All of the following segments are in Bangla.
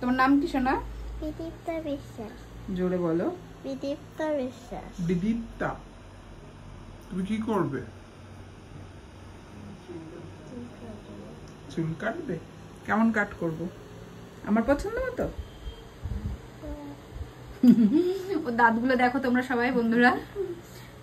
তোমার নাম কি সোনা? বিদীপ্তা বিশ্বাস। জোরে বলো। বিদীপ্তা বিশ্বাস। বিদীপ্তা, তুমি কি করবে? চুল কাটবে? কেমন কাট করব? আমার পছন্দ মতো। ও দাঁতগুলো দেখো তোমরা সবাই বন্ধুরা।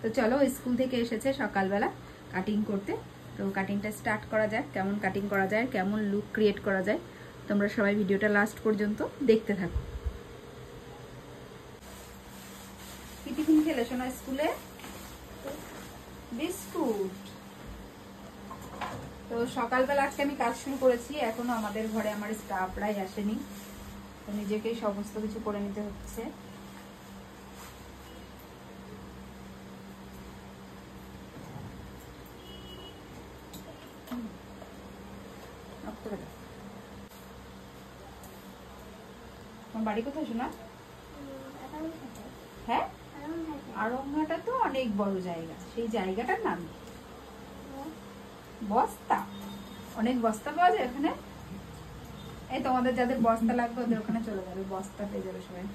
তো চলো, স্কুল থেকে এসেছে সকালবেলা কাটিং করতে। তো কাটিংটা স্টার্ট করা যাক, কেমন কাটিং করা যায়, কেমন লুক ক্রিয়েট করা যায়। তোমরা সবাই ভিডিওটা লাস্ট পর্যন্ত দেখতে থাকো। কি টিফিন খেলে শোনা স্কুলে? বিস্কুট। তো সকালবেলা আজকে আমি কাজ শুরু করেছি, এখনো আমাদের ঘরে আমার স্টাফরাই আসেনি, তো নিজেকেই সমস্ত কিছু করে নিতে হচ্ছে। তোমার বাড়ি কোথায় শোনা? হ্যাঁ, আরংঘাটা তো অনেক বড় জায়গা, সেই জায়গাটার নাম বস্তা। অনেক বস্তা পাওয়া যায় ওখানে। এই তোমাদের যাদের বস্তা লাগবে ওদের ওখানে চলে যাবে, বস্তা পেয়ে যাবে সবাই,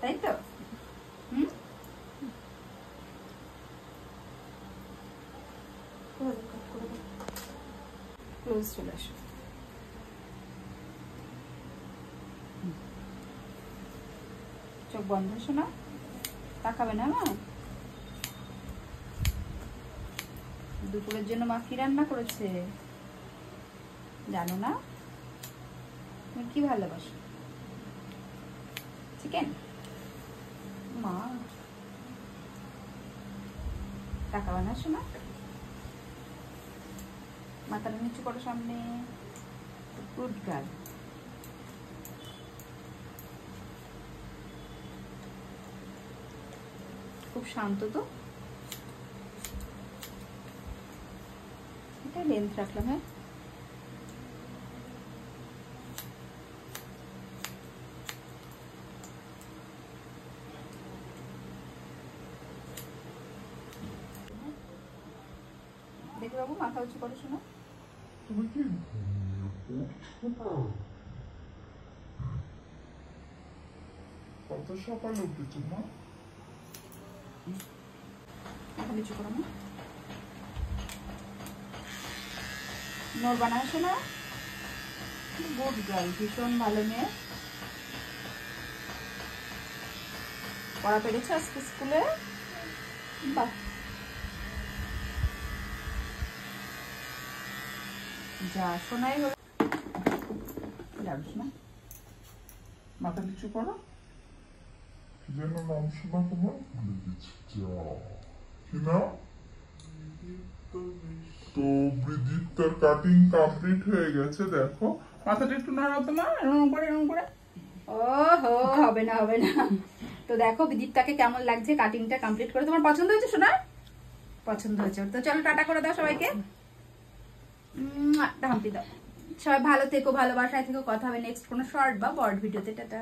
তাই তো? ক্লোজ চলে আসো। চোখ বন্ধ শোনা, তাকাবে না না। দুপুরের জন্য মা কি রান্না করেছে জানো না? তুমি কি ভালোবাসো? চিকেন। মা তাকাবে না শোনা, মাথাটা নিচু করো সামনে। Good girl. খুব শান্ত তো। এটা লেন্থ রাখলাম। হ্যাঁ, দেখে বাবু মাথা উঁচু করো শোনো। তুমি কি কত সকালে উঠেছো মা? মাথা নিচু করো না, নড়বা না শোনা। গুড গার্ল, ভীষণ ভালো মেয়ে। পড়া পেরেছো আজকে স্কুলে? বাহ, যা শোনাই হলো। শোনা, মাথা নিচু করো। কি যেন নাম শোনা তোমার? ভুলে গেছি। কি নাম? তো বিদীপ্তার কাটিং কমপ্লিট হয়ে গেছে। দেখো মাথাটা একটু নাড়াও তো মা, এরকম করে এরকম করে। ও হো, হবে না হবে না। তো দেখো বিদীপ্তাকে কেমন লাগছে কাটিংটা কমপ্লিট করে। তোমার পছন্দ হয়েছে শোনা? পছন্দ হয়েছে। তো চলো টাটা করে দাও সবাইকে। হাম্পি দাও। সবাই ভালো থেকো, ভালোবাসায় থেকো। কথা হবে নেক্সট কোনো শর্ট বা বড় ভিডিওতে। টাটা।